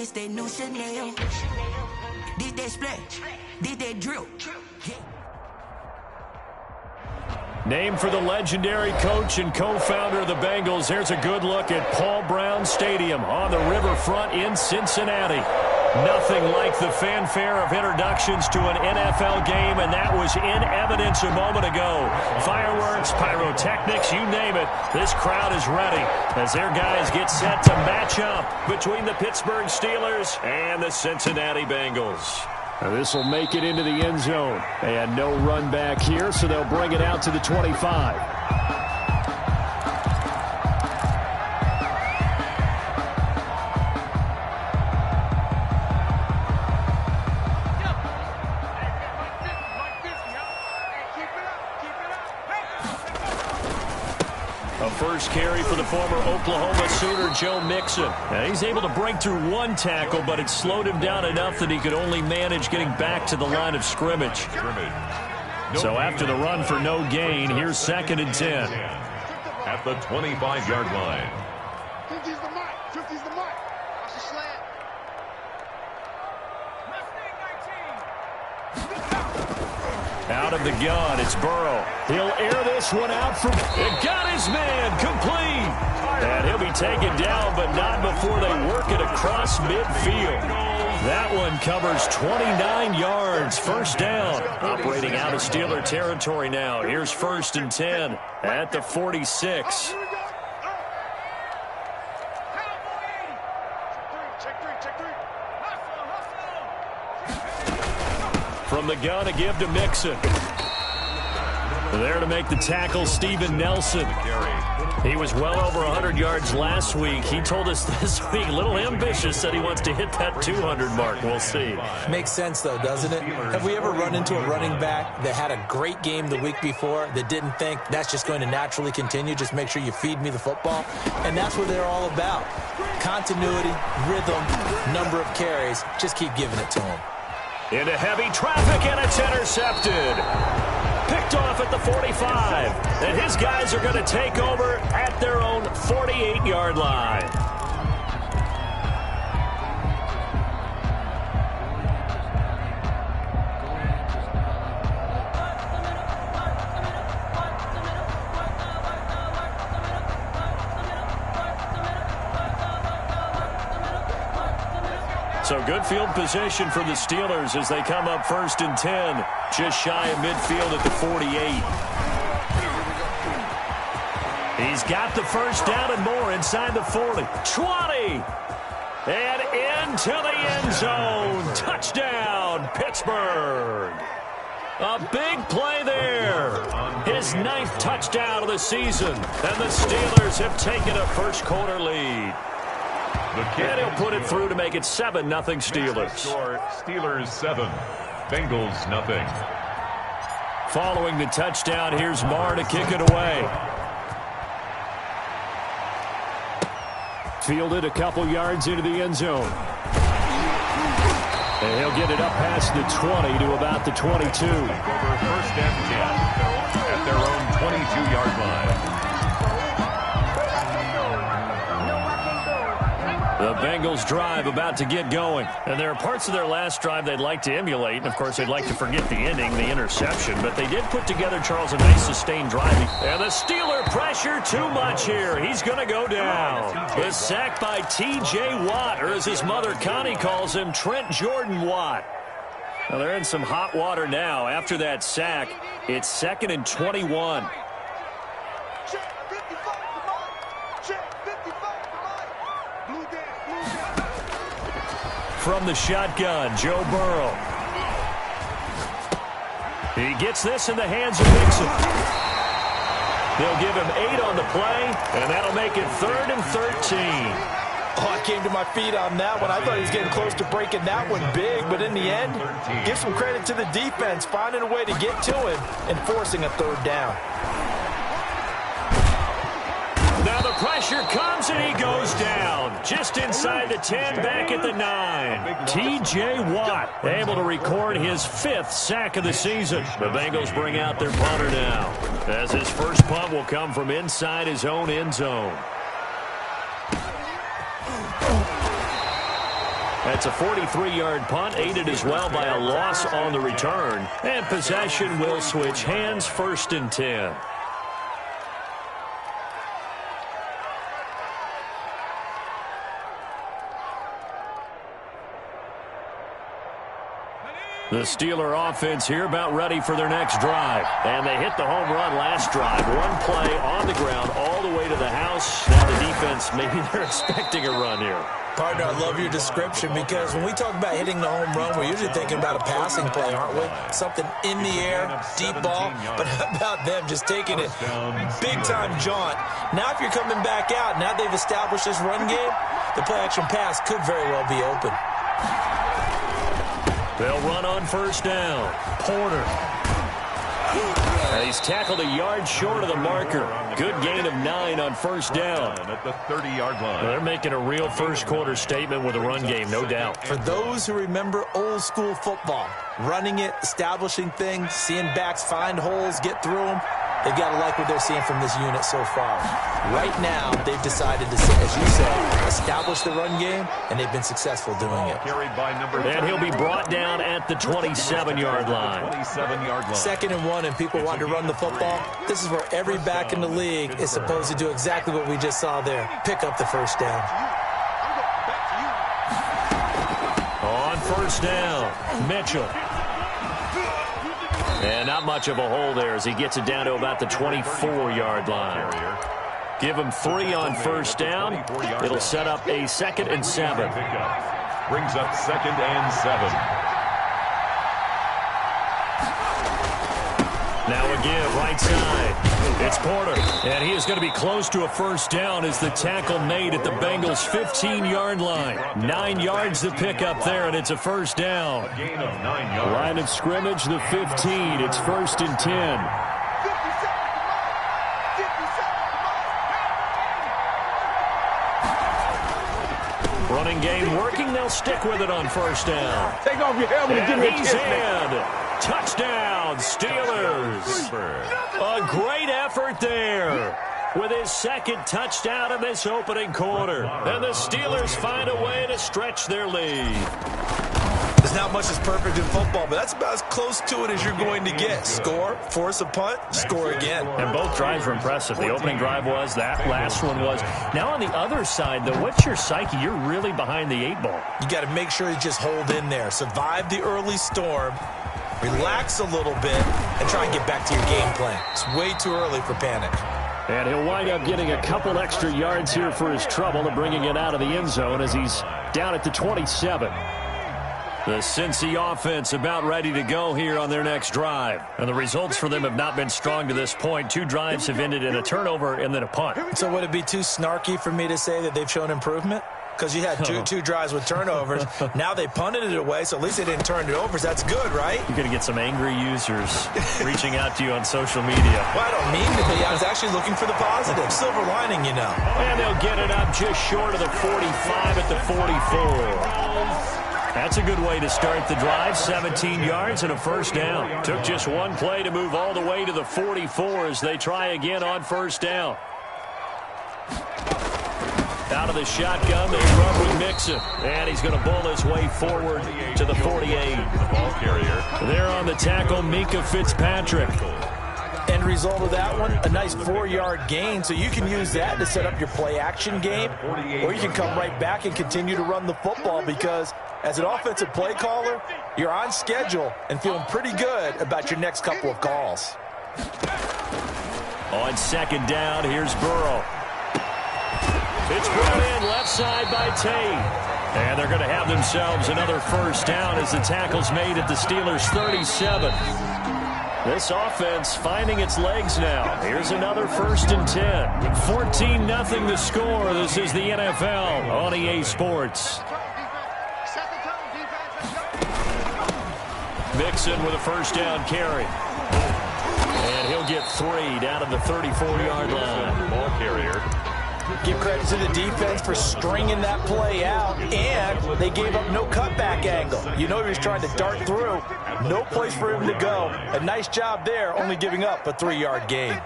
this they new Chanel. This they split, this they drill. Named for the legendary coach and co-founder of the Bengals, here's a good look at Paul Brown Stadium on the riverfront in Cincinnati. Nothing like the fanfare of introductions to an NFL game, and that was in evidence a moment ago. Fireworks, pyrotechnics, you name it. This crowd is ready as their guys get set to match up between the Pittsburgh Steelers and the Cincinnati Bengals. This will make it into the end zone. And no run back here, so they'll bring it out to the 25. First carry for the former Oklahoma Sooner, Joe Mixon. Now, he's able to break through one tackle, but it slowed him down enough that he could only manage getting back to the line of scrimmage. So after the run for no gain, here's 2nd and 10. At the 25-yard line. Out of the gun, it's Burrow. He'll air this one out from... It got his man complete. And he'll be taken down, but not before they work it across midfield. That one covers 29 yards. First down. Operating out of Steeler territory now. Here's 1st and 10 at the 46. From the gun, a give to Mixon. There to make the tackle, Steven Nelson. He was well over 100 yards last week. He told us this week, a little ambitious, said he wants to hit that 200 mark. We'll see. Makes sense, though, doesn't it? Have we ever run into a running back that had a great game the week before that didn't think that's just going to naturally continue? Just make sure you feed me the football. And that's what they're all about. Continuity, rhythm, number of carries. Just keep giving it to them. Into heavy traffic, and it's intercepted. Picked off at the 45. And his guys are going to take over at their own 48-yard line. So good field position for the Steelers as they come up 1st and 10. Just shy of midfield at the 48. He's got the first down and more inside the 40. 20. And into the end zone. Touchdown, Pittsburgh. A big play there. His 9th touchdown of the season. And the Steelers have taken a first-quarter lead. And he'll put it through to make it 7-0 Steelers. Steelers 7, Bengals nothing. Following the touchdown, here's Marr to kick it away. Fielded a couple yards into the end zone. And he'll get it up past the 20 to about the 22. Over 1st and 10 at their own 22-yard line. The Bengals drive about to get going. And there are parts of their last drive they'd like to emulate. And, of course, they'd like to forget the ending, the interception. But they did put together, Charles, a nice sustained drive. And the Steeler pressure too much here. He's going to go down. The sack by T.J. Watt, or as his mother Connie calls him, Trent Jordan Watt. Now, they're in some hot water now. After that sack, it's 2nd and 21. From the shotgun, Joe Burrow. He gets this in the hands of Mixon. They'll give him 8 on the play, and that'll make it 3rd and 13. Oh, I came to my feet on that one. I thought he was getting close to breaking that one big, but in the end, give some credit to the defense, finding a way to get to him and forcing a 3rd down. Now the pressure comes, and he goes down. Just inside the 10, back at the 9. T.J. Watt able to record his 5th sack of the season. The Bengals bring out their punter now, as his first punt will come from inside his own end zone. That's a 43-yard punt, aided as well by a loss on the return. And possession will switch hands, 1st and 10. The Steeler offense here about ready for their next drive. And they hit the home run last drive. One play on the ground all the way to the house. Now the defense, maybe they're expecting a run here. Partner, I love your description because when we talk about hitting the home run, we're usually thinking about a passing play, aren't we? Something in the air, deep ball. But how about them just taking it big-time jaunt? Now if you're coming back out, now they've established this run game, the play-action pass could very well be open. They'll run on 1st down. Porter. He's tackled a yard short of the marker. Good gain of 9 on 1st down. At the 30-yard line. They're making a real first-quarter statement with a run game, no doubt. For those who remember old-school football, running it, establishing things, seeing backs find holes, get through them, they've got to like what they're seeing from this unit so far. Right now, they've decided to, as you said, establish the run game, and they've been successful doing it. And he'll be brought down at the 27-yard line. 27-yard line. 2nd and 1, and people want to run the football. This is where every back in the league is supposed to do exactly what we just saw there. Pick up the 1st down. On 1st down, Mitchell. And not much of a hole there as he gets it down to about the 24-yard line. Give him 3 on 1st down. It'll set up a 2nd and 7. Brings up 2nd and 7. Now a give, right side. It's Porter. And he is going to be close to a 1st down as the tackle made at the Bengals' 15-yard line. 9 yards to pick up there, and it's a 1st down. A gain of 9 yards. Line of scrimmage, the 15. It's 1st and 10. Running game working. They'll stick with it on 1st down. Take off your helmet and give me a kiss, man. Touchdown, Steelers. A great effort there with his 2nd touchdown in this opening quarter. And the Steelers find a way to stretch their lead. There's not much that's perfect in football, but that's about as close to it as you're going to get. Score, force a punt, score again. And both drives were impressive. The opening drive was, that last one was. Now on the other side, though, what's your psyche? You're really behind the 8 ball. You got to make sure you just hold in there. Survive the early storm, relax a little bit, and try and get back to your game plan. It's way too early for panic. And he'll wind up getting a couple extra yards here for his trouble and bringing it out of the end zone as he's down at the 27. The Cincy offense about ready to go here on their next drive. And the results for them have not been strong to this point. 2 drives have ended in a turnover and then a punt. So would it be too snarky for me to say that they've shown improvement? Because you had two drives with turnovers. Now they punted it away, so at least they didn't turn it over. So that's good, right? You're going to get some angry users reaching out to you on social media. Well, I don't mean to be. I was actually looking for the positive. Silver lining, you know. And they'll get it up just short of the 45 at the 44. That's a good way to start the drive. 17 yards and a 1st down. Took just one play to move all the way to the 44 as they try again on 1st down. Out of the shotgun, they run with Mixon. And he's going to bull his way forward to the 48. The ball carrier. There on the tackle, Mika Fitzpatrick. End result of that one, a nice 4-yard gain. So you can use that to set up your play-action game. Or you can come right back and continue to run the football because as an offensive play caller, you're on schedule and feeling pretty good about your next couple of calls. On 2nd down, here's Burrow. It's brought in left side by Tate. And they're going to have themselves another 1st down as the tackle's made at the Steelers' 37. This offense finding its legs now. Here's another 1st and 10. 14-0 the score. This is the NFL on EA Sports. Mixon with a 1st down carry. And he'll get 3 down at the 34-yard line. Ball carrier. Give credit to the defense for stringing that play out, and they gave up no cutback angle. You know he was trying to dart through. No place for him to go. A nice job there, only giving up a 3-yard gain.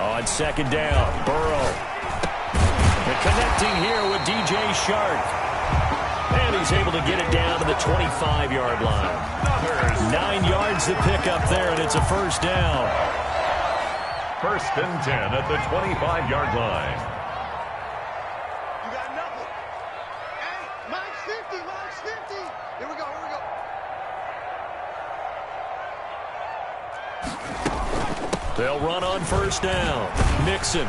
On second down, Burrow. And connecting here with DJ Shark. And he's able to get it down to the 25-yard line. 9 yards to pick up there, and it's a first down. First and 10 at the 25-yard line. You got nothing. Hey, mine's 50, mine's 50. Here we go, here we go. They'll run on first down. Mixon.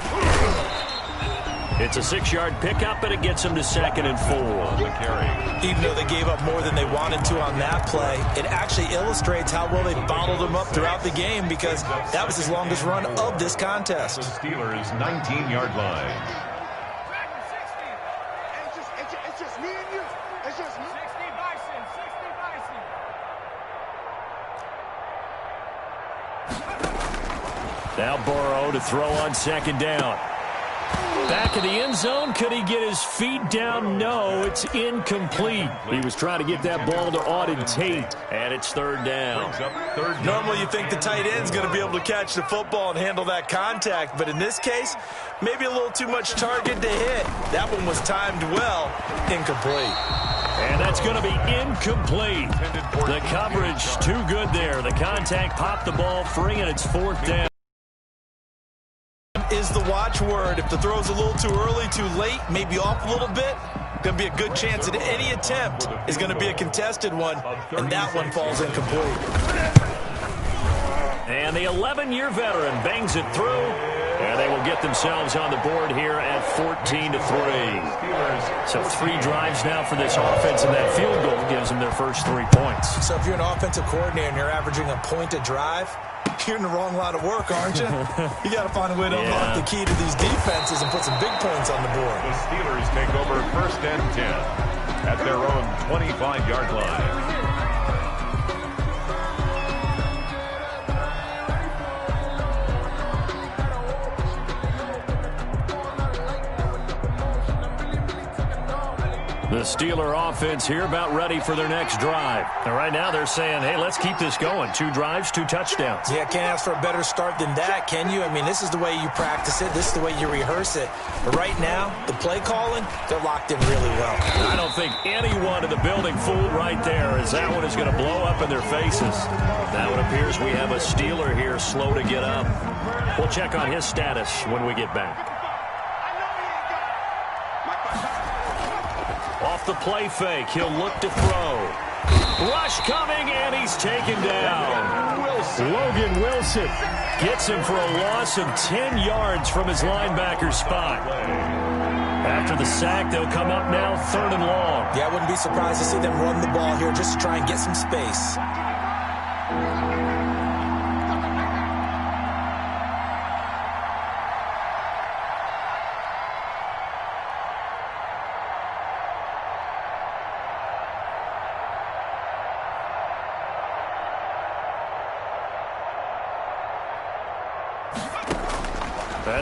It's a 6-yard pickup, and it gets them to 2nd and 4. The carry. Even though they gave up more than they wanted to on that play, it actually illustrates how well they bottled them up throughout the game because that was his longest run of this contest. The Steelers' 19-yard line. It's just me and you. It's just me. 60 Bison, 60 Bison. Now Burrow to throw on second down. Back in the end zone. Could he get his feet down? No, it's incomplete. He was trying to get that ball to Auden Tate, and it's third down. Normally you think the tight end's going to be able to catch the football and handle that contact, but in this case, maybe a little too much target to hit. That one was timed well. Incomplete. And that's going to be incomplete. The coverage too good there. The contact popped the ball free, and it's fourth down. Is the watchword. If the throw's a little too early, too late, maybe off a little bit, going to be a good chance that any attempt is going to be a contested one, and that one falls incomplete. And the 11-year veteran bangs it through, and they will get themselves on the board here at 14-3. So 3 drives now for this offense, and that field goal gives them their first 3 points. So if you're an offensive coordinator and you're averaging a point a drive, you're in the wrong line of work, aren't you? You got to find a way to unlock the key to these defenses and put some big points on the board. The Steelers take over first and 10 at their own 25-yard line. The Steeler offense here about ready for their next drive. And right now they're saying, hey, let's keep this going. 2 drives, 2 touchdowns. Yeah, can't ask for a better start than that, can you? I mean, this is the way you practice it. This is the way you rehearse it. But right now, the play calling, they're locked in really well. I don't think anyone in the building fooled right there, as that one is going to blow up in their faces. Now it appears we have a Steeler here slow to get up. We'll check on his status when we get back. Off the play fake, he'll look to throw. Rush coming, and he's taken down. Logan Wilson gets him for a loss of 10 yards from his linebacker spot. After the sack, they'll come up now 3rd and long. Yeah, I wouldn't be surprised to see them run the ball here just to try and get some space.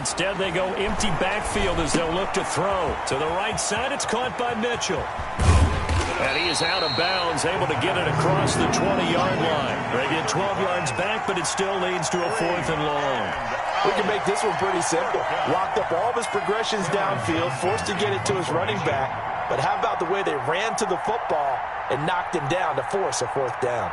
Instead, they go empty backfield as they'll look to throw. To the right side, it's caught by Mitchell. And he is out of bounds, able to get it across the 20-yard line. They get 12 yards back, but it still leads to a 4th and long. We can make this one pretty simple. Locked up all of his progressions downfield, forced to get it to his running back. But how about the way they ran to the football and knocked him down to force a 4th down?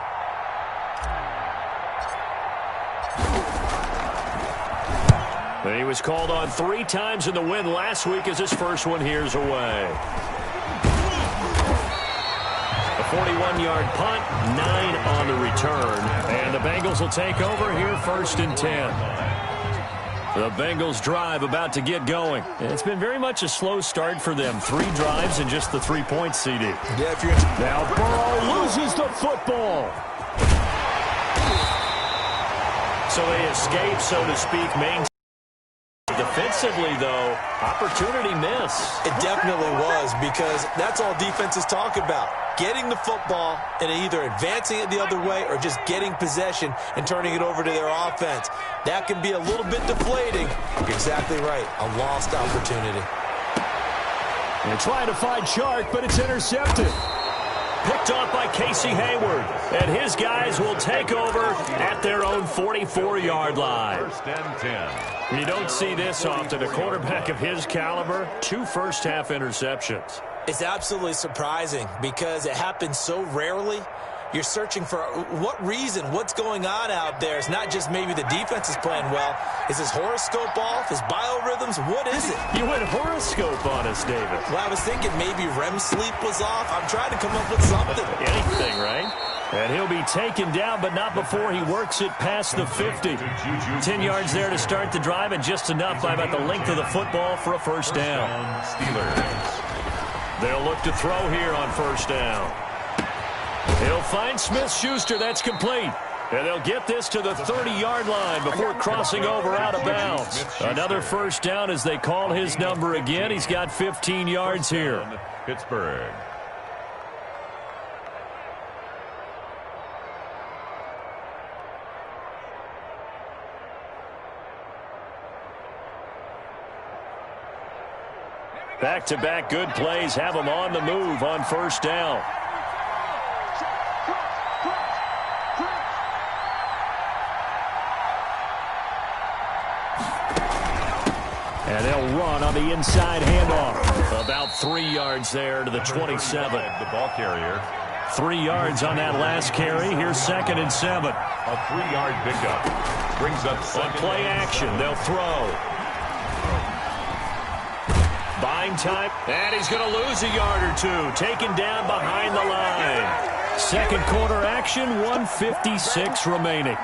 He was called on 3 times in the win last week as his first one here's away. A 41-yard punt, 9 on the return. And the Bengals will take over here 1st and 10. The Bengals drive about to get going. It's been very much a slow start for them. 3 drives and just the 3 points, CD. Yeah, if you're now Burrow loses the football. So they escape, so to speak, defensively, though, opportunity miss. It definitely was, because that's all defenses talk about. Getting the football and either advancing it the other way or just getting possession and turning it over to their offense. That can be a little bit deflating. You're exactly right. A lost opportunity. They're trying to find Shark, but it's intercepted. Picked off by Casey Hayward. And his guys will take over at their own 44-yard line. 1st and 10. You don't see this often. A quarterback of his caliber, 2 first-half interceptions. It's absolutely surprising because it happens so rarely. You're searching for what reason, what's going on out there. It's not just maybe the defense is playing well. Is his horoscope off? His biorhythms? What is it? You went horoscope on us, David. Well, I was thinking maybe REM sleep was off. I'm trying to come up with something. Anything, right? And he'll be taken down, but not before he works it past the 50. 10 yards there to start the drive, and just enough by about the length of the football for a first down. Steelers. They'll look to throw here on first down. He'll find Smith-Schuster. That's complete. And they'll get this to the 30-yard line before crossing over out of bounds. Another first down as they call his number again. He's got 15 yards here. Pittsburgh. Back-to-back good plays have him on the move on first down. And they'll run on the inside handoff. About 3 yards there to the 27. The ball carrier. 3 yards on that last carry. Here's 2nd and 7. A 3-yard pickup. Brings up On play action, they'll throw. Buying time, and he's going to lose a yard or two. Taken down behind the line. Second quarter action, 1:56 remaining.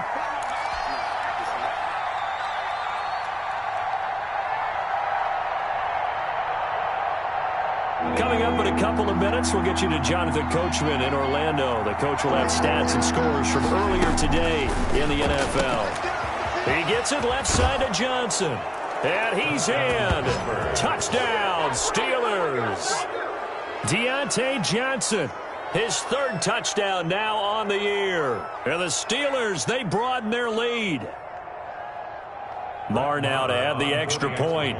Coming up in a couple of minutes, we'll get you to Jonathan Coachman in Orlando. The coach will have stats and scores from earlier today in the NFL. He gets it left side to Johnson. And he's in. Touchdown, Steelers. Deontay Johnson, his 3rd touchdown now on the year. And the Steelers, they broaden their lead. Marr now to add the extra point.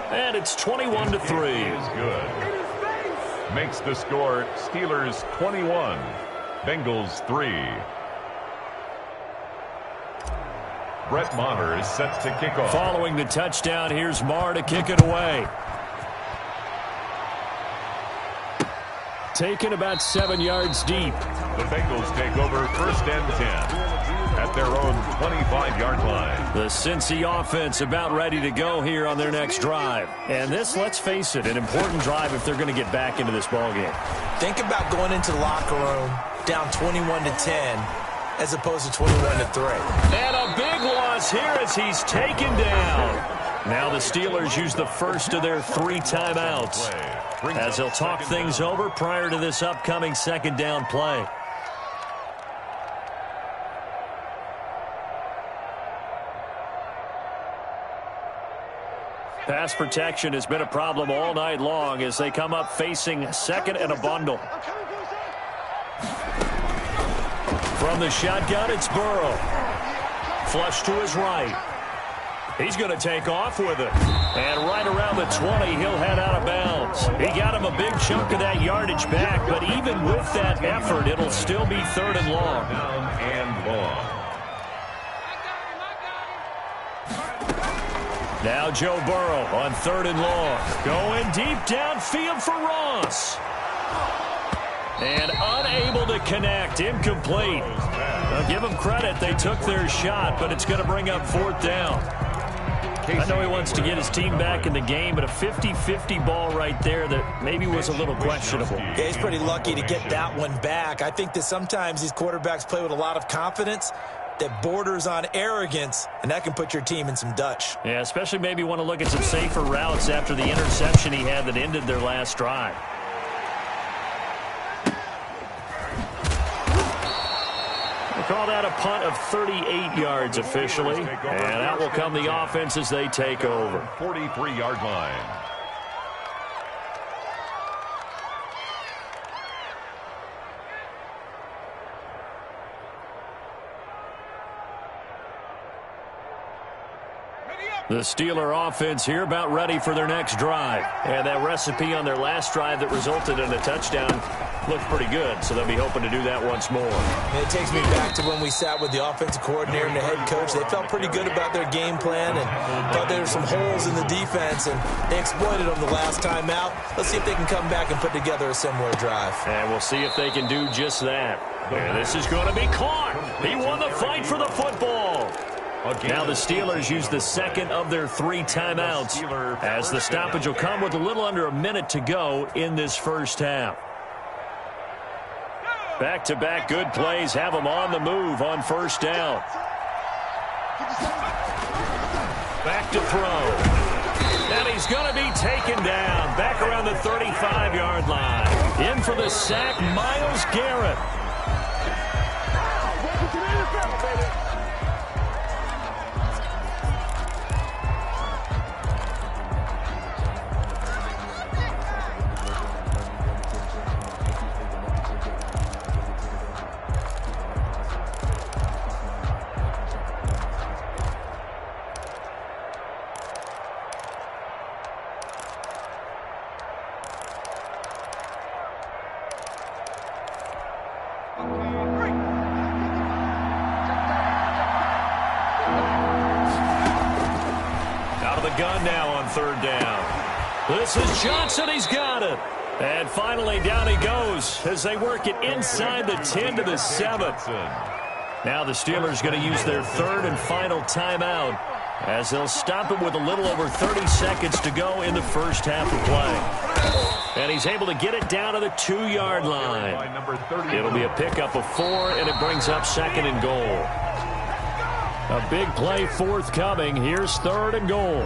And it's 21-3. Is good. Makes the score Steelers 21, Bengals 3. Brett Maher is set to kick off. Following the touchdown, here's Marr to kick it away. Taken about 7 yards deep. The Bengals take over 1st and 10 at their own 25-yard line. The Cincy offense about ready to go here on their next drive. And this, let's face it, an important drive if they're going to get back into this ballgame. Think about going into the locker room down 21-10 as opposed to 21-3. And a big loss here as he's taken down. Now the Steelers use the first of their 3 timeouts as they'll talk things over prior to this upcoming 2nd down play. Pass protection has been a problem all night long as they come up facing 2nd and a bundle. From the shotgun, it's Burrow. Flush to his right. He's going to take off with it. And right around the 20, he'll head out of bounds. He got him a big chunk of that yardage back, but even with that effort, it'll still be 3rd and long. Down and long. Now Joe Burrow on 3rd and long. Going deep downfield for Ross. And unable to connect. Incomplete. Now give them credit. They took their shot, but it's going to bring up 4th down. I know he wants to get his team back in the game, but a 50-50 ball right there that maybe was a little questionable. Yeah, he's pretty lucky to get that one back. I think that sometimes these quarterbacks play with a lot of confidence that borders on arrogance, and that can put your team in some Dutch. Yeah, especially maybe want to look at some safer routes after the interception he had that ended their last drive. Call that a punt of 38 yards officially. And out will come the offense as they take over. 43-yard line. Ready up, The Steeler offense here about ready for their next drive. And that recipe on their last drive that resulted in a touchdown looked pretty good, so they'll be hoping to do that once more. And it takes me back to when we sat with the offensive coordinator and the head coach. They felt pretty good about their game plan and thought there were some holes in the defense, and they exploited them the last time out. Let's see if they can come back and put together a similar drive. And we'll see if they can do just that. And this is going to be caught. He won the fight for the football. Now the Steelers use the second of their 3 timeouts as the stoppage will come with a little under a minute to go in this first half. Back-to-back good plays have them on the move on first down. Back to throw. And he's going to be taken down back around the 35-yard line. In for the sack, Myles Garrett. Gun now on third down. This is Johnson. He's got it. And finally down he goes as they work it inside the 10 to the 7. Now the Steelers going to use their third and final timeout as they'll stop it with a little over 30 seconds to go in the first half of play. And he's able to get it down to the 2-yard line. It'll be a pickup of 4, and it brings up second and goal. A big play forthcoming. Here's third and goal.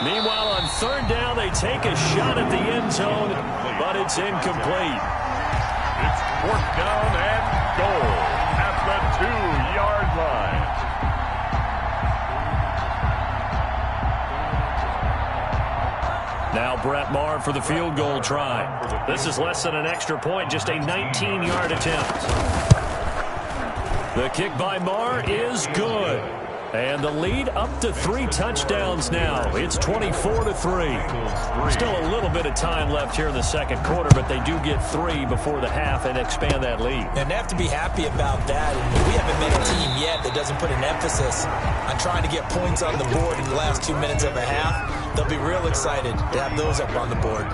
Meanwhile, on third down, they take a shot at the end zone, but it's incomplete. It's fourth down and goal at the 2-yard line. Now Brett Maher for the field goal try. This is less than an extra point, just a 19-yard attempt. The kick by Maher is good. And the lead up to 3 touchdowns now. It's 24-3. Still a little bit of time left here in the second quarter, but they do get 3 before the half and expand that lead. And they have to be happy about that. And we haven't met a team yet that doesn't put an emphasis on trying to get points on the board in the last 2 minutes of a half. They'll be real excited to have those up on the board.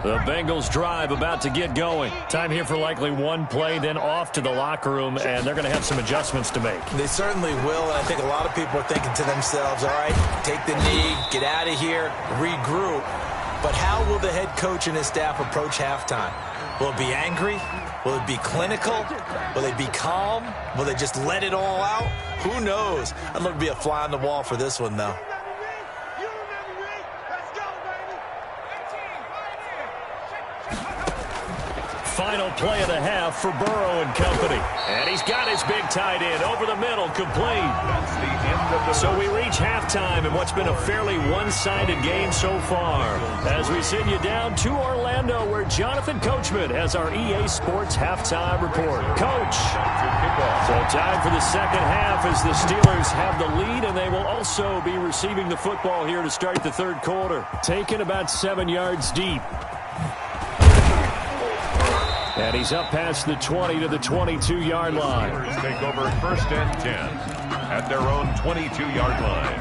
The Bengals drive about to get going. Time here for likely one play, then off to the locker room, and they're going to have some adjustments to make. They certainly will, and I think a lot of people are thinking to themselves, all right, take the knee, get out of here, regroup. But how will the head coach and his staff approach halftime? Will it be angry? Will it be clinical? Will they be calm? Will they just let it all out? Who knows? I'd love to be a fly on the wall for this one, though. Final play of the half for Burrow and company. And he's got his big tight end over the middle, complete. That's the end of the So we reach halftime in what's been a fairly one-sided game so far. As we send you down to Orlando, where Jonathan Coachman has our EA Sports halftime report. Coach. So time for the second half as the Steelers have the lead, and they will also be receiving the football here to start the third quarter. Taken about 7 yards deep. And he's up past the 20 to the 22-yard line. Steelers take over first and 10 at their own 22-yard line.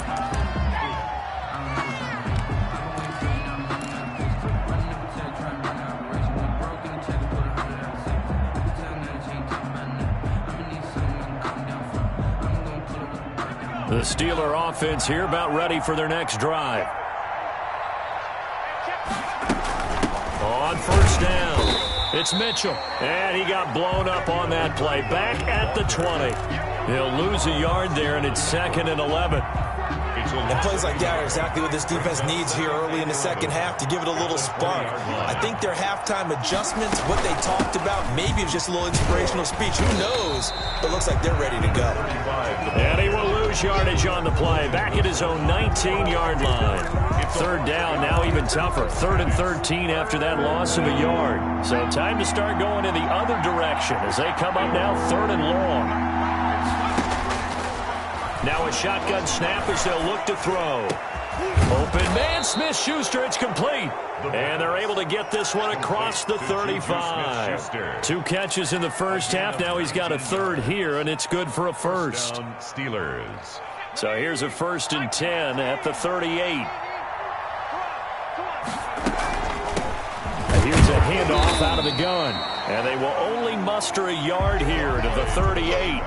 The Steeler offense here about ready for their next drive. On first down, it's Mitchell. And he got blown up on that play. Back at the 20. He'll lose a yard there, and it's 2nd and 11. And plays like that are exactly what this defense needs here early in the second half to give it a little spark. I think their halftime adjustments, what they talked about, maybe it's just a little inspirational speech. Who knows? But looks like they're ready to go. And he will lose yardage on the play. Back at his own 19-yard line. 3rd down, now even tougher. 3rd and 13 after that loss of a yard. So time to start going in the other direction as they come up now 3rd and long. Now a shotgun snap as they'll look to throw. Open man, Smith-Schuster, it's complete. And they're able to get this one across the 35. 2 catches in the first half. Now he's got a 3rd here, and it's good for a first. Steelers. So here's a 1st and 10 at the 38. And here's a handoff out of the gun. And they will only muster a yard here to the 38.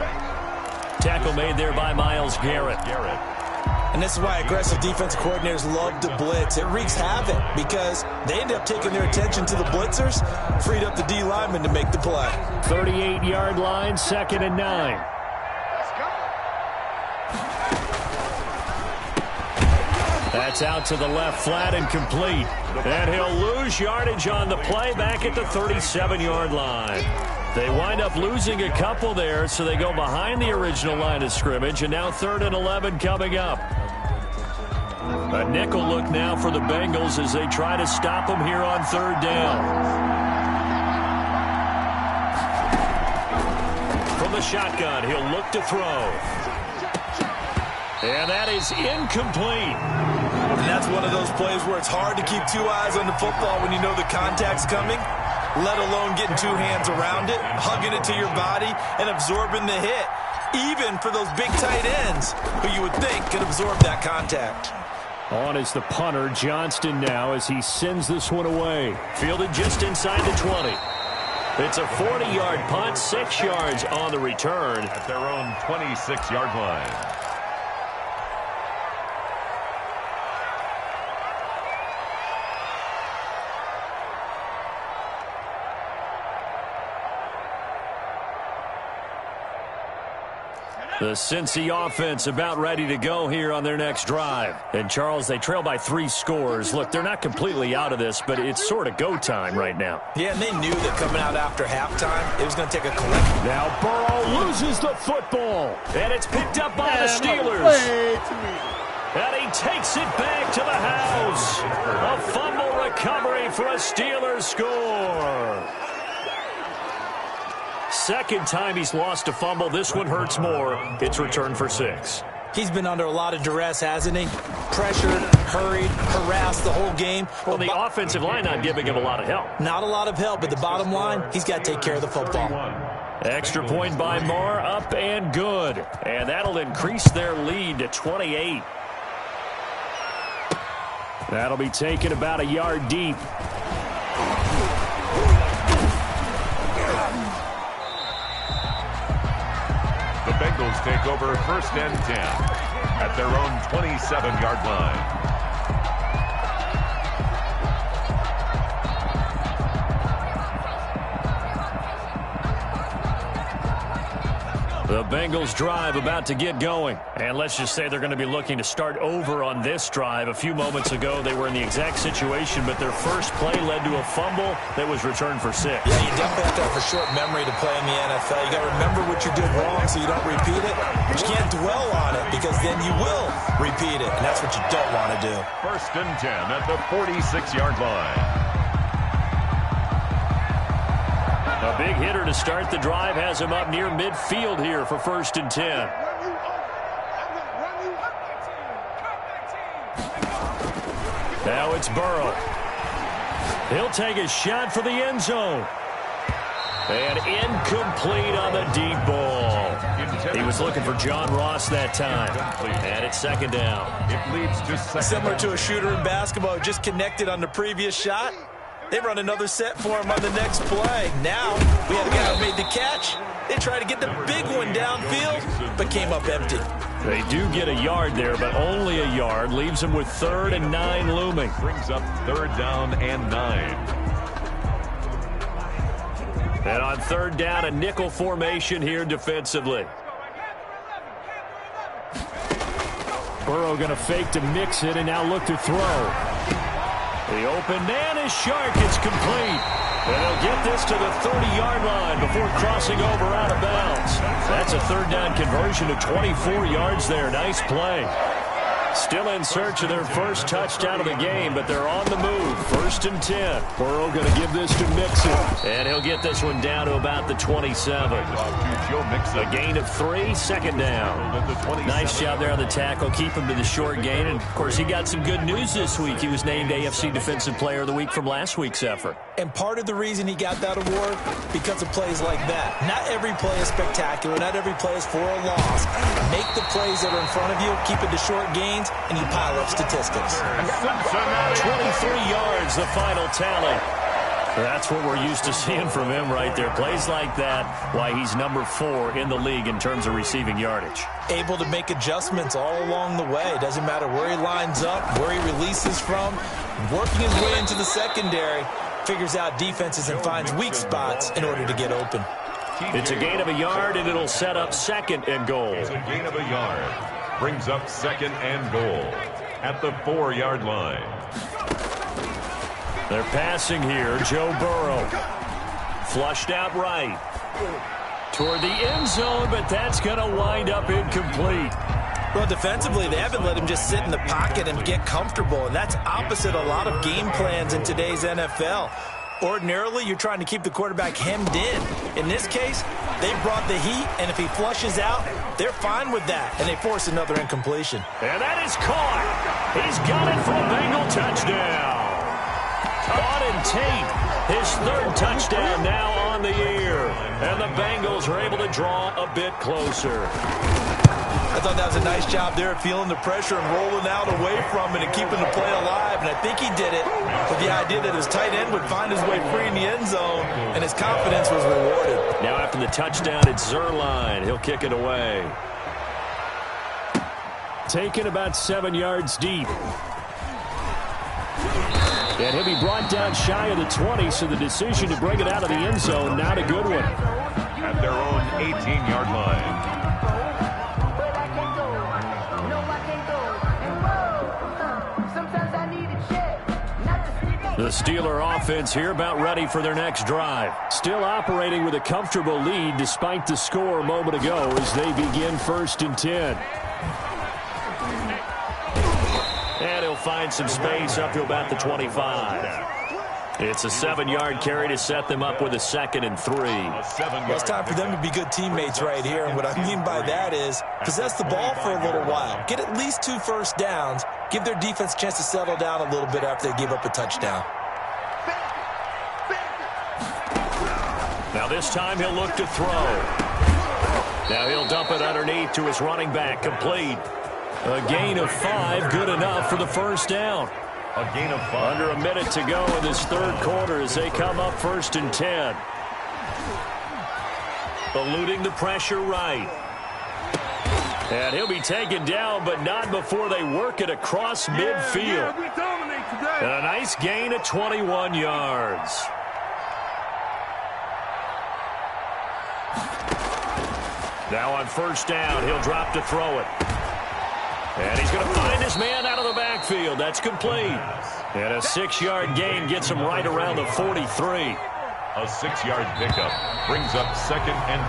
Tackle made there by Myles Garrett. And this is why aggressive defense coordinators love to blitz. It wreaks havoc because they end up taking their attention to the blitzers, freed up the D lineman to make the play. 38-yard line, 2nd and 9. That's out to the left, flat and complete. And he'll lose yardage on the play back at the 37-yard line. They wind up losing a couple there, so they go behind the original line of scrimmage, and now 3rd and 11 coming up. A nickel look now for the Bengals as they try to stop them here on 3rd down. From the shotgun, he'll look to throw. And that is incomplete. And that's one of those plays where it's hard to keep 2 eyes on the football when you know the contact's coming, let alone getting 2 hands around it, hugging it to your body, and absorbing the hit, even for those big tight ends who you would think could absorb that contact. On is the punter, Johnston, now as he sends this one away. Fielded just inside the 20. It's a 40-yard punt, 6 yards on the return. At their own 26-yard line. The Cincy offense about ready to go here on their next drive. And, Charles, they trail by 3 scores. Look, they're not completely out of this, but it's sort of go time right now. Yeah, and they knew that coming out after halftime, it was going to take a collective. Now Burrow loses the football. And it's picked up by the Steelers. And he takes it back to the house. A fumble recovery for a Steelers score. Second time he's lost a fumble. This one hurts more. It's returned for 6. He's been under a lot of duress, hasn't he? Pressured, hurried, harassed the whole game. Well, the offensive line not giving him a lot of help. Not a lot of help, but the bottom line, he's got to take care of the football. Extra point by Marr, up and good. And that'll increase their lead to 28. That'll be taken about a yard deep. The Bengals take over 1st and 10 at their own 27-yard line. The Bengals drive about to get going. And let's just say they're going to be looking to start over on this drive. A few moments ago, they were in the exact situation, but their first play led to a fumble that was returned for 6. Yeah, you definitely have to have a short memory to play in the NFL. You got to remember what you did wrong so you don't repeat it. But you can't dwell on it because then you will repeat it, and that's what you don't want to do. 1st and 10 at the 46-yard line. A big hitter to start the drive has him up near midfield here for 1st and 10. Now it's Burrow. He'll take a shot for the end zone. And incomplete on the deep ball. He was looking for John Ross that time. And it's 2nd down. It leads to 2nd. Similar to a shooter in basketball, just connected on the previous shot. They run another set for him on the next play. Now, we had a guy who made the catch. They tried to get the big one downfield, but came up empty. They do get a yard there, but only a yard. Leaves them with 3rd and 9 looming. Brings up 3rd down and 9. And on 3rd down, a nickel formation here defensively. Burrow going to fake to mix it and now look to throw. The open man is Shark. It's complete. And they'll get this to the 30-yard line before crossing over out of bounds. That's a 3rd down conversion to 24 yards there. Nice play. Still in search of their first touchdown of the game, but they're on the move. 1st and 10. Burrow going to give this to Mixon. And he'll get this one down to about the 27. A gain of 3, 2nd down. Nice job there on the tackle. Keep him to the short gain. And, of course, he got some good news this week. He was named AFC Defensive Player of the Week from last week's effort. And part of the reason he got that award, because of plays like that. Not every play is spectacular. Not every play is for a loss. Make the plays that are in front of you, keep it to short gains, and you pile up statistics. 23 yards, the final tally. That's what we're used to seeing from him right there. Plays like that, why he's number 4 in the league in terms of receiving yardage. Able to make adjustments all along the way. Doesn't matter where he lines up, where he releases from. Working his way into the secondary, figures out defenses and finds weak spots in order to get open. It's a gain of a yard, and it'll set up 2nd and goal. It's a gain of a yard. Brings up 2nd and goal at the 4-yard line. They're passing here. Joe Burrow. Flushed out right. Toward the end zone, but that's going to wind up incomplete. Well, defensively, they haven't let him just sit in the pocket and get comfortable, and that's opposite a lot of game plans in today's NFL. Ordinarily, you're trying to keep the quarterback hemmed in. In this case, they brought the heat, and if he flushes out, they're fine with that, and they force another incompletion. And that is caught. He's got it for a Bengal touchdown. Auden Tate, his 3rd touchdown now on the year. And the Bengals are able to draw a bit closer. I thought that was a nice job there, feeling the pressure and rolling out away from it and keeping the play alive. And I think he did it with the idea that his tight end would find his way free in the end zone, and his confidence was rewarded. Now after the touchdown, it's Zerline. He'll kick it away. Taken about 7 yards deep. And he'll be brought down shy of the 20, so the decision to bring it out of the end zone, not a good one. At their own 18-yard line. The Steeler offense here about ready for their next drive. Still operating with a comfortable lead despite the score a moment ago as they begin 1st and 10. And he'll find some space up to about the 25. It's a 7-yard carry to set them up with a 2nd and 3. Well, it's time for them to be good teammates right here. And what I mean by that is possess the ball for a little while. Get at least 2 first downs. Give their defense a chance to settle down a little bit after they give up a touchdown. Now this time he'll look to throw. Now he'll dump it underneath to his running back. Complete. A gain of 5, good enough for the 1st down. A gain of 5. Under a minute to go in this 3rd quarter as they come up 1st and 10. Eluding the pressure right. And he'll be taken down, but not before they work it across midfield. And a nice gain of 21 yards. Now on 1st down, he'll drop to throw it. And he's going to find his man out of the backfield. That's complete. And a 6-yard gain gets him right around the 43. A 6-yard pickup brings up 2nd and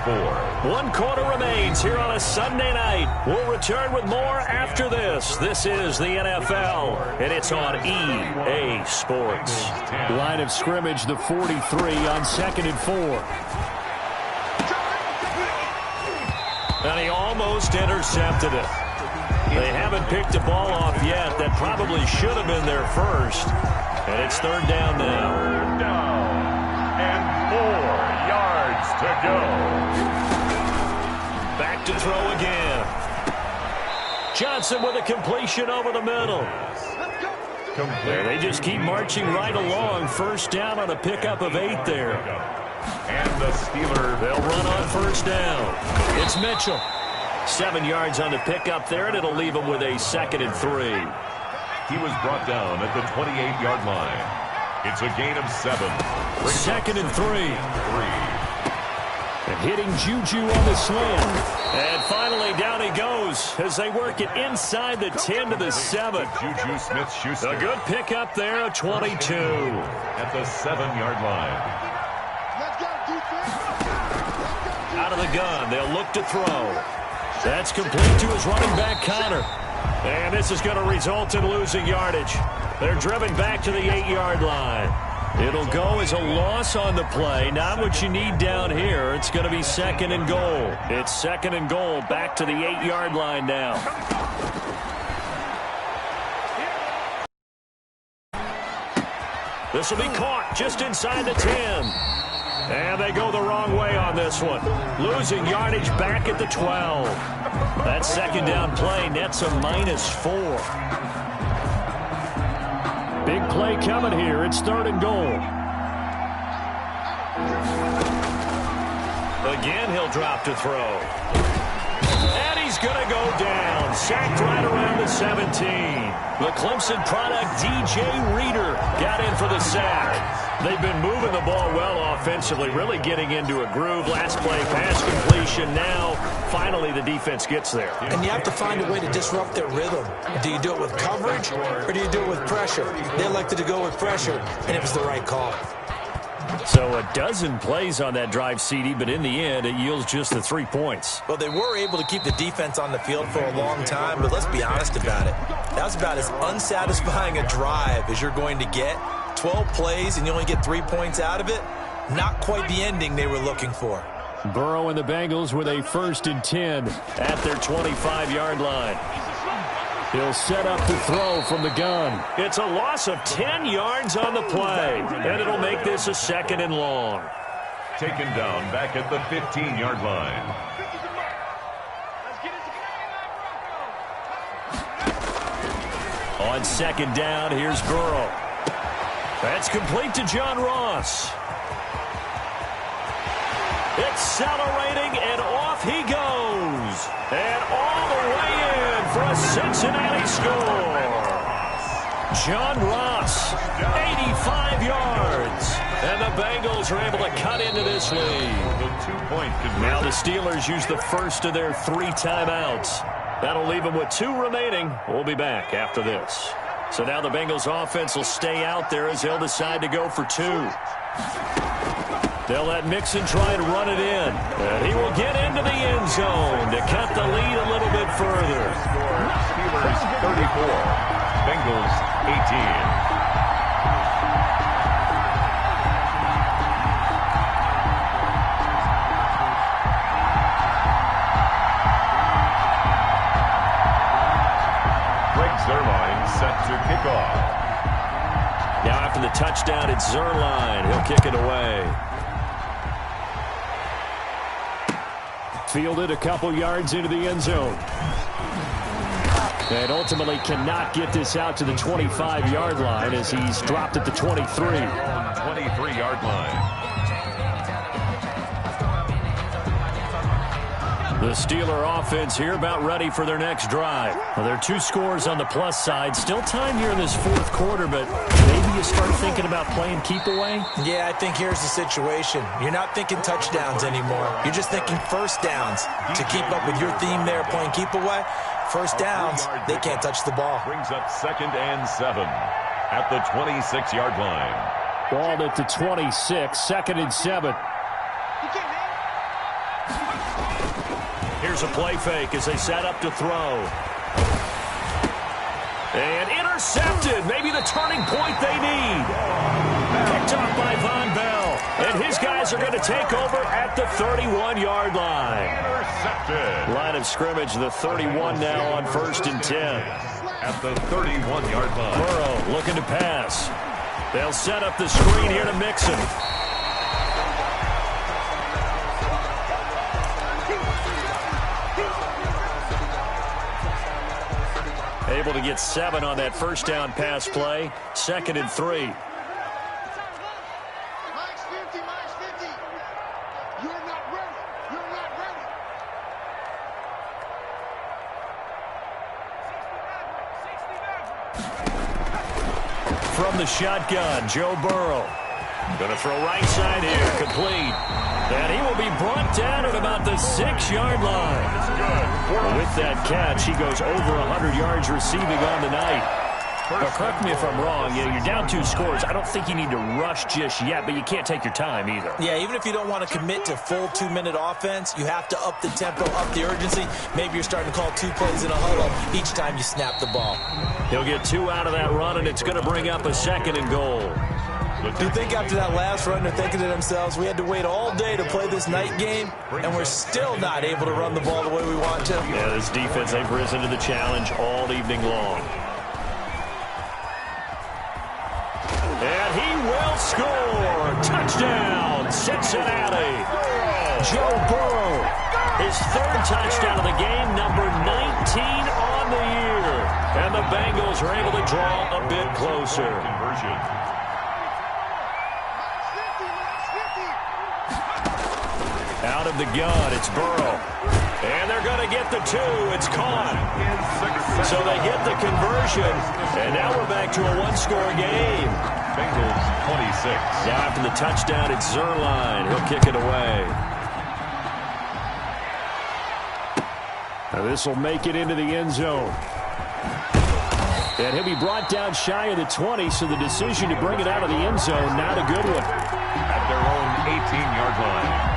4. 1 quarter remains here on a Sunday night. We'll return with more after this. This is the NFL, and it's on EA Sports. Line of scrimmage, the 43 on 2nd and 4. And he almost intercepted it. They haven't picked the ball off yet. That probably should have been their first. And it's 3rd down now. 3rd down and 4 yards to go. Back to throw again. Johnson with a completion over the middle. They just keep marching right along. 1st down on a pickup of 8 there. And the Steelers, they'll run on 1st down. It's Mitchell. 7 yards on the pickup there, and it'll leave him with a 2nd and 3. He was brought down at the 28-yard line. It's a gain of 7. 2nd and 3. And hitting Juju on the slant. And finally, down he goes as they work it inside the 10 to the 7. Juju Smith-Schuster. A good pickup there, a 22. At the 7-yard line. Out of the gun, they'll look to throw. That's complete to his running back, Connor. And this is going to result in losing yardage. They're driven back to the 8-yard line. It'll go as a loss on the play. Not what you need down here. It's going to be 2nd and goal. It's 2nd and goal back to the 8-yard line now. This will be caught just inside the 10. And they go the wrong way on this one. Losing yardage back at the 12. That 2nd down play nets a -4. Big play coming here. It's 3rd and goal. Again, he'll drop to throw. And he's going to go down. Sacked right around the 17. The Clemson product, DJ Reader, got in for the sack. They've been moving the ball well offensively, really getting into a groove. Last play, pass completion. Now, finally, the defense gets there. And you have to find a way to disrupt their rhythm. Do you do it with coverage, or do you do it with pressure? They elected to go with pressure, and it was the right call. So a dozen plays on that drive, CD, but in the end, it yields just the 3 points. Well, they were able to keep the defense on the field for a long time, but let's be honest about it. That was about as unsatisfying a drive as you're going to get. 12 plays and you only get 3 points out of it. Not quite the ending they were looking for. Burrow and the Bengals with a 1st and 10 at their 25-yard line. He'll set up the throw from the gun. It's a loss of 10 yards on the play, and it'll make this a 2nd and long. Taken down back at the 15-yard line. On 2nd down, here's Burrow. That's complete to John Ross. Accelerating, and off he goes. And all the way in for a Cincinnati score. John Ross, 85 yards. And the Bengals are able to cut into this lead. Now the Steelers use the first of their 3 timeouts. That'll leave them with 2 remaining. We'll be back after this. So now the Bengals offense will stay out there as they'll decide to go for 2. They'll let Mixon try and run it in. And he will get into the end zone to cut the lead a little bit further. Steelers 34, Bengals 18. Zerline set to kick off. Now after the touchdown, it's Zerline. He'll kick it away. Fielded a couple yards into the end zone. And ultimately cannot get this out to the 25-yard line as he's dropped at the 23. 23-yard line. The Steeler offense here about ready for their next drive. Well, there are 2 scores on the plus side. Still time here in this 4th quarter, but maybe you start thinking about playing keep away? Yeah, I think here's the situation. You're not thinking touchdowns anymore. You're just thinking first downs. To keep up with your theme there, playing keep away, first downs, they can't touch the ball. Brings up 2nd and 7 at the 26-yard line. Ball at the 26, 2nd and 7. Here's a play fake as they set up to throw. And intercepted. Maybe the turning point they need. Picked up by Von Bell. And his guys are going to take over at the 31-yard line. Intercepted. Line of scrimmage, the 31 now on 1st and 10. At the 31-yard line. Burrow looking to pass. They'll set up the screen here to Mixon. Able to get 7 on that 1st down pass play. 2nd and 3. from the shotgun. Joe Burrow. Going to throw right side here. Complete. And he will be brought down at about the 6-yard line. With that catch, he goes over 100 yards receiving on the night. Now, correct me if I'm wrong. You're down 2 scores. I don't think you need to rush just yet, but you can't take your time either. Yeah, even if you don't want to commit to full 2-minute offense, you have to up the tempo, up the urgency. Maybe you're starting to call 2 plays in a huddle each time you snap the ball. He'll get 2 out of that run, and it's going to bring up a 2nd and goal. Do you think after that last run they're thinking to themselves, we had to wait all day to play this night game, and we're still not able to run the ball the way we want to? Yeah, this defense, they've risen to the challenge all evening long. And he will score. Touchdown, Cincinnati. Joe Burrow, his 3rd touchdown of the game, number 19 on the year. And the Bengals are able to draw a bit closer. Out of the gun, it's Burrow. And they're going to get the 2. It's caught. So they get the conversion. And now we're back to a 1-score game. Bengals 26. Now after the touchdown, it's Zerline. He'll kick it away. Now this will make it into the end zone. And he'll be brought down shy of the 20, so the decision to bring it out of the end zone, not a good one. At their own 18-yard line.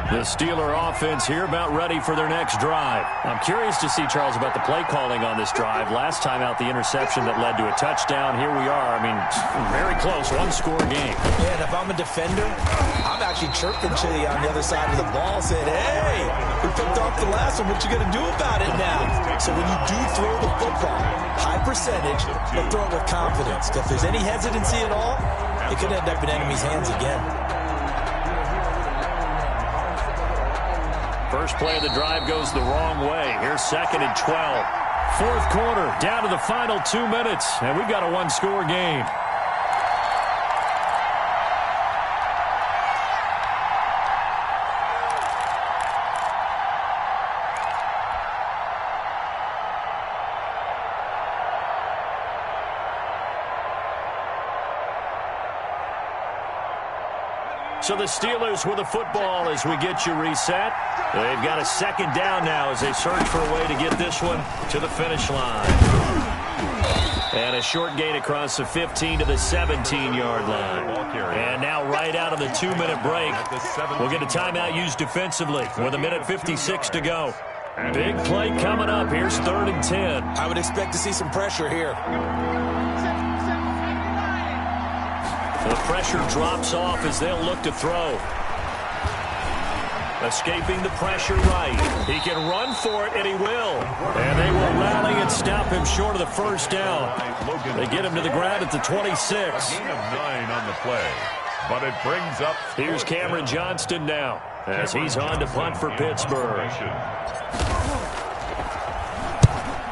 The Steeler offense here about ready for their next drive. I'm curious to see, Charles, about the play calling on this drive. Last time out, the interception that led to a touchdown. Here we are. I mean, very close, 1-score game. Yeah, and if I'm a defender, I'm actually chirping to you on the other side of the ball, saying, hey, we picked off the last one. What you going to do about it now? So when you do throw the football, high percentage, but throw it with confidence. If there's any hesitancy at all, it could end up in enemy's hands again. First play of the drive goes the wrong way. Here's 2nd and 12. 4th quarter, down to the final 2 minutes, and we've got a 1-score game. So the Steelers with the football as we get you reset. They've got a 2nd down now as they search for a way to get this one to the finish line. And a short gain across the 15 to the 17-yard line. And now right out of the 2-minute break, we'll get a timeout used defensively with 1:56 to go. Big play coming up. Here's 3rd and 10. I would expect to see some pressure here. The pressure drops off as they'll look to throw. Escaping the pressure right. He can run for it, and he will. And they will rally and stop him short of the 1st down. They get him to the ground at the 26. Gain of 9 on the play. But it brings up... Here's Cameron Johnston now as he's on to punt for Pittsburgh.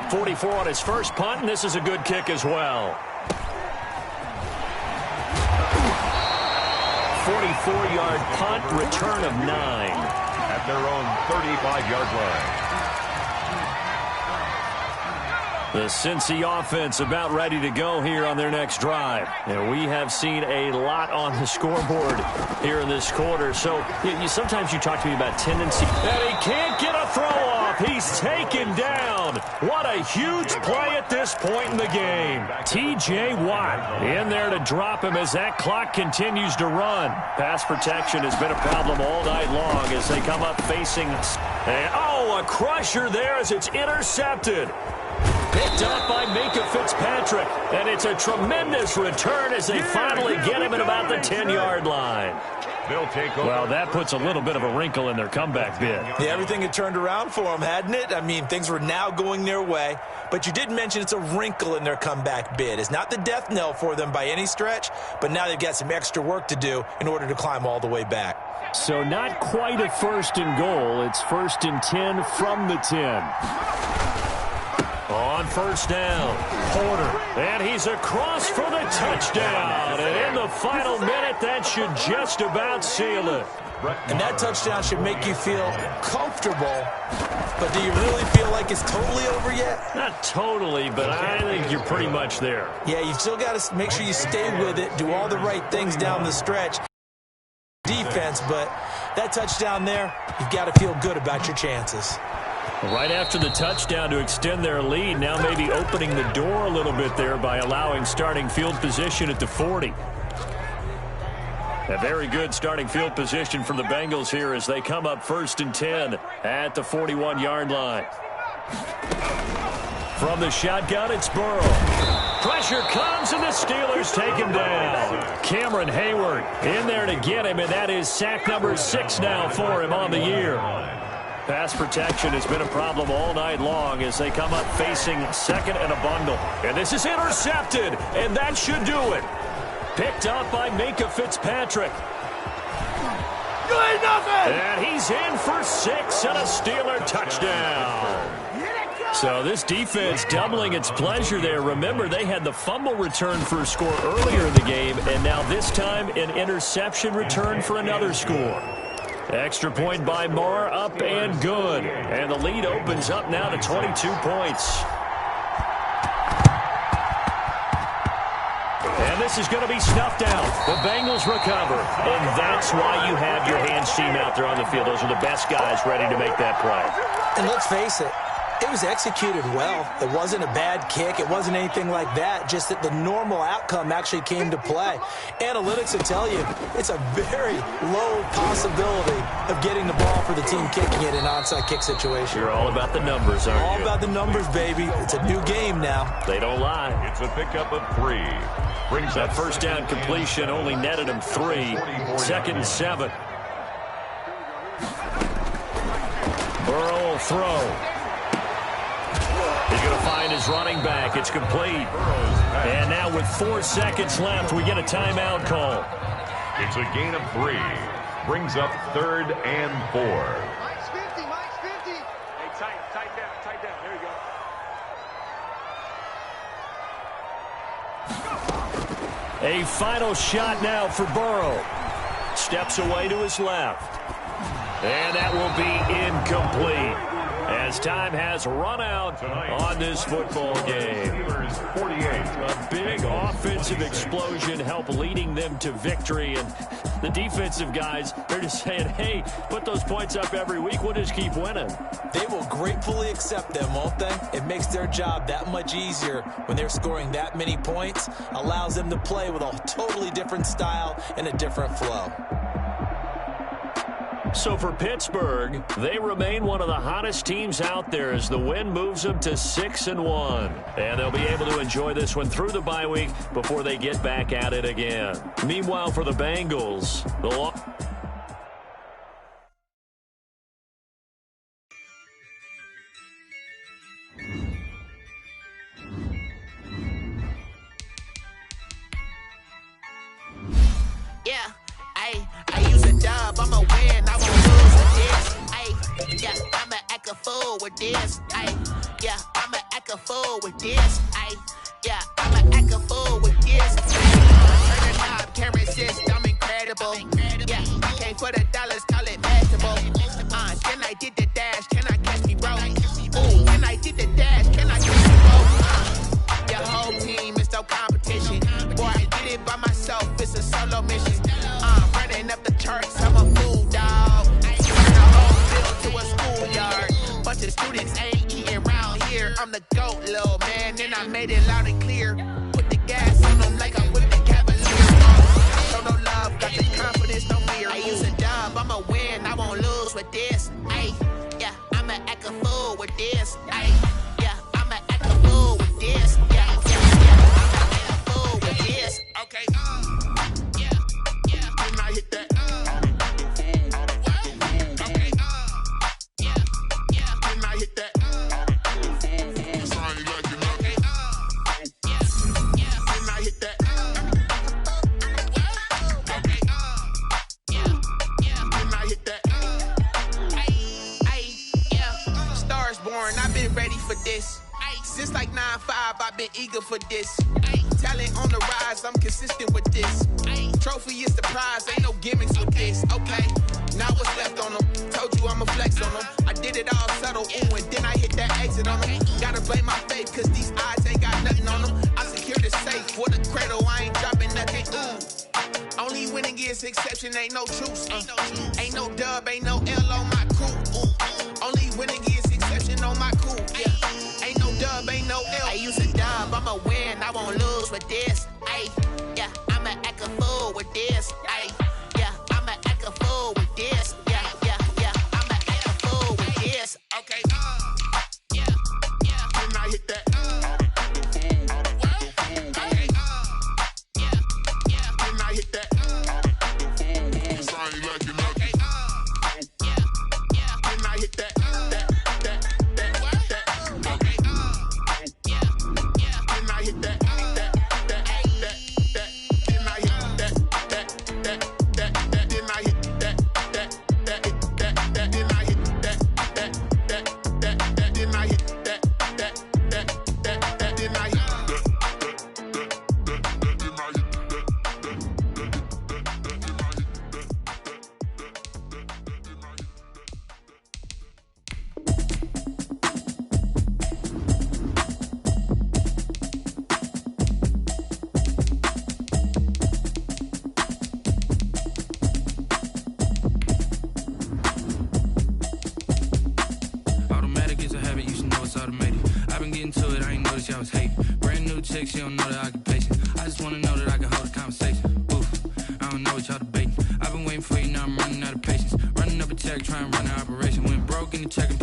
44 on his first punt, and this is a good kick as well. 44-yard punt, return of 9. At their own 35-yard line. The Cincy offense about ready to go here on their next drive. And we have seen a lot on the scoreboard here in this quarter. So sometimes you talk to me about tendency. And he can't get a throw off. He's taken down. What a huge play at this point in the game. T.J. Watt in there to drop him as that clock continues to run. Pass protection has been a problem all night long as they come up facing. And, a crusher there as it's intercepted. Picked up by Minkah Fitzpatrick. And it's a tremendous return as they finally get him at about the 10-yard line. They'll take over. Well, that puts a little bit of a wrinkle in their comeback bid. Yeah, everything had turned around for them, hadn't it? I mean, things were now going their way. But you did mention it's a wrinkle in their comeback bid. It's not the death knell for them by any stretch, but now they've got some extra work to do in order to climb all the way back. So not quite a 1st and goal. It's 1st and 10 from the 10. On first down, Porter, and he's across for the touchdown. And in the final minute, that should just about seal it. And that touchdown should make you feel comfortable. But do you really feel like it's totally over yet? Not totally, but I think you're pretty much there. Yeah, you've still got to make sure you stay with it, do all the right things down the stretch. Defense, but that touchdown there, you've got to feel good about your chances. Right after the touchdown to extend their lead, now maybe opening the door a little bit there by allowing starting field position at the 40. A very good starting field position for the Bengals here as they come up 1st and 10 at the 41-yard line. From the shotgun, it's Burrow. Pressure comes, and the Steelers take him down. Cameron Hayward in there to get him, and that is sack number 6 now for him on the year. Pass protection has been a problem all night long as they come up facing 2nd and a bundle. And this is intercepted, and that should do it. Picked up by Minkah Fitzpatrick. You ain't nothing! And he's in for 6 and a Steeler touchdown. So this defense doubling its pleasure there. Remember, they had the fumble return for a score earlier in the game, and now this time an interception return for another score. Extra point by Marr, up and good. And the lead opens up now to 22 points. And this is going to be snuffed out. The Bengals recover. And that's why you have your hands team out there on the field. Those are the best guys ready to make that play. And let's face it, it was executed well. It wasn't a bad kick. It wasn't anything like that. Just that the normal outcome actually came to play. Analytics will tell you it's a very low possibility of getting the ball for the team kicking it in an onside kick situation. You're all about the numbers, aren't you? All about the numbers, baby. It's a new game now. They don't lie. It's a pickup of 3. Brings That first down completion only netted him 3. 2nd and 7. Burrow will throw. He's going to find his running back. It's complete. And now with 4 seconds left, we get a timeout call. It's a gain of 3. Brings up 3rd and 4. Mike's 50, Mike's 50. Hey, tight down. There you go. A final shot now for Burrow. Steps away to his left. And that will be incomplete, as time has run out on this football game. A big offensive explosion helped leading them to victory. And the defensive guys, they're just saying, hey, put those points up every week. We'll just keep winning. They will gratefully accept them, won't they? It makes their job that much easier when they're scoring that many points. Allows them to play with a totally different style and a different flow. So for Pittsburgh, they remain one of the hottest teams out there as the win moves them to 6-1. And they'll be able to enjoy this one through the bye week before they get back at it again. Meanwhile, for the Bengals, I use a dub, I'ma win, I won't lose with this. I'ma act a fool with this. I'ma act a fool with this. I'ma act a fool with this. Turn the knob, camera assist, I'm incredible. Came for the dollars, call it vegetable. Then I did the dash, can I catch me, bro? Ooh, then I did the dash, can I catch me, bro? Your whole team is no competition. Boy, I did it by myself, it's a solo mission. Running up the charts, I'm a fool, dog. Turn the whole field to a schoolyard. Bunch of students ain't eating round here. I'm the GOAT, little man, and I made it loud and clear. Put the gas on them like I'm with the Cavaliers. Show no love, got the confidence, no fear. I use a dub, I'm a 9-5, I've been eager for this. Talent on the rise, I'm consistent with this. Trophy is the prize, ain't no gimmicks with this. Okay, now what's left on them? Told you I'ma flex on them. I did it all subtle, ooh, and then I hit that exit on them. Gotta blame my faith, cause these odds ain't got nothing on them. I secured the safe for the cradle, I ain't dropping nothing, ooh. Only winning is exception, ain't no truce. Ain't no dub, ain't no L on my crew. Ooh. Only winning is exception on my crew. Yeah, ain't no dub, ain't no L. I use a dub, I'ma win, I won't lose with this. Ay, yeah, I'ma act a fool with this. Ay, yeah, I'ma act a fool with this. Yeah, yeah, yeah, I'ma act a fool with this. Okay, yeah, yeah. Then I hit that. She don't know the occupation. I just wanna know that I can hold a conversation. Oof, I don't know what y'all debating. I've been waiting for you, now I'm running out of patience. Running up a check, trying to run an operation. Went broke in the check.